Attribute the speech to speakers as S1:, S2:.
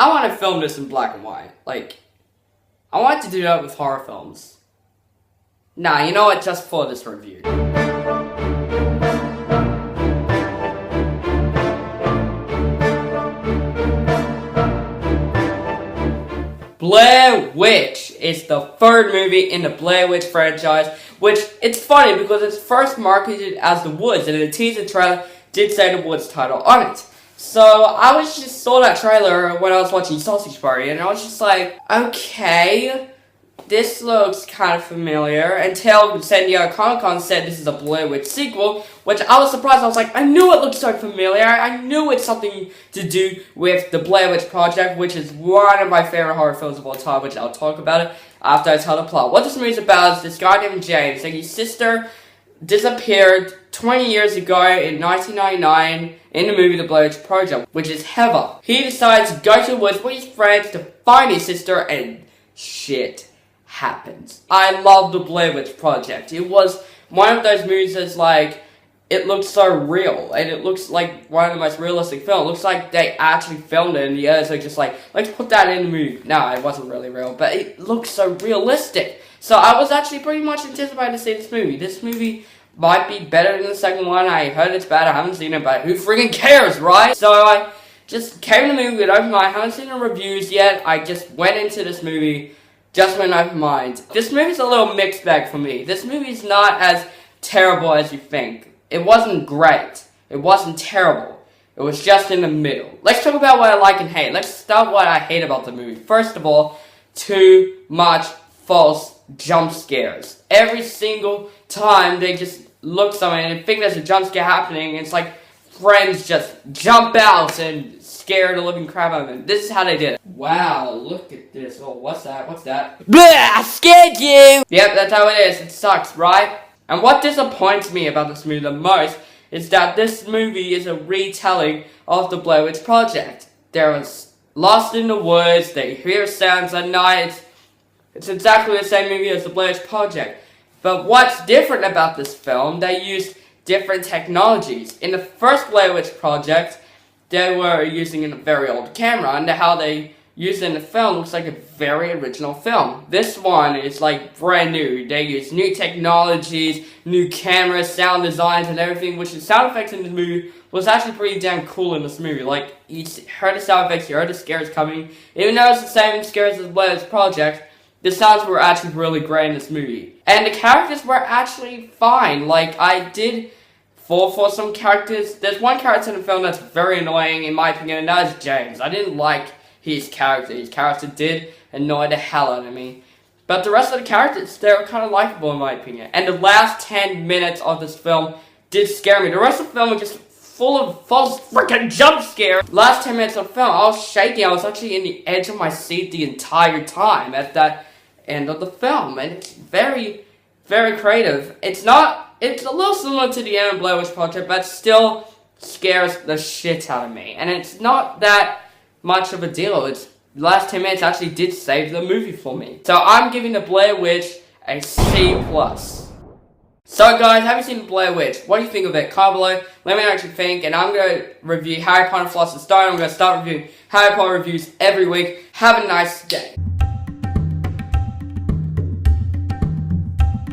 S1: I want to film this in black and white. Like, I want to do that with horror films. Nah, you know what? Just for this review. Blair Witch is the third movie in the Blair Witch franchise, which it's funny because it's first marketed as The Woods, and the teaser trailer did say The Woods title on it. So I just saw that trailer when I was watching Sausage Party, and I was just like, okay, this looks kind of familiar, until San Diego Comic-Con said this is a Blair Witch sequel, which I was surprised. I was like, I knew it looked so familiar. I knew it's something to do with the Blair Witch Project, which is one of my favorite horror films of all time, which I'll talk about it after I tell the plot. What this movie is about is this guy named James, and his sister disappeared 20 years ago in 1999 in the movie The Blair Witch Project, which is Heather. He decides to go to the woods with his friends to find his sister, and shit happens. I love The Blair Witch Project. It was one of those movies that's like, it looks so real, and it looks like one of the most realistic films. It looks like they actually filmed it, and the others are just like, let's put that in the movie. No, it wasn't really real, but it looks so realistic. So I was actually pretty much anticipating to see this movie. This movie might be better than the second one. I heard it's bad. I haven't seen it, but who freaking cares, right? So I just came to the movie with open mind. I haven't seen the reviews yet. I just went into this movie just with an open mind. This movie's a little mixed bag for me. This movie's not as terrible as you think. It wasn't great. It wasn't terrible. It was just in the middle. Let's talk about what I like and hate. Let's start with what I hate about the movie. First of all, too much false jump scares. Every single time they just look somewhere and think there's a jump scare happening, and it's like friends just jump out and scare the living crap out of them. This is how they did it. Wow, look at this. Oh, what's that? What's that? Blah, I scared you! Yep, that's how it is. It sucks, right? And what disappoints me about this movie the most is that this movie is a retelling of the Blair Witch Project. They're lost in the woods, they hear sounds at night. It's exactly the same movie as the Blair Witch Project. But what's different about this film, they used different technologies. In the first Blair Witch Project, they were using a very old camera, and how they used it in the film looks like a very original film. This one is like brand new. They use new technologies, new cameras, sound designs, and everything, which the sound effects in the movie was actually pretty damn cool in this movie. Like, you heard the sound effects, you heard the scares coming. Even though it's the same scares as the Blair Witch Project, the sounds were actually really great in this movie. And the characters were actually fine. Like, I did fall for some characters. There's one character in the film that's very annoying, in my opinion, and that is James. I didn't like his character. His character did annoy the hell out of me. But the rest of the characters, they were kind of likable in my opinion. And the last 10 minutes of this film did scare me. The rest of the film was just full of false freaking jump scares. Last 10 minutes of the film, I was shaking. I was actually in the edge of my seat the entire time at that end of the film. And it's very, very creative. It's a little similar to the end of Blair Witch Project, but still scares the shit out of me. And it's not that much of a deal. It's the last 10 minutes actually did save the movie for me. So I'm giving the Blair Witch a C+. So guys, have you seen the Blair Witch? What do you think of it? Comment below. Let me know what you think. And I'm going to review Harry Potter and Philosopher's Stone. I'm going to start reviewing Harry Potter reviews every week. Have a nice day.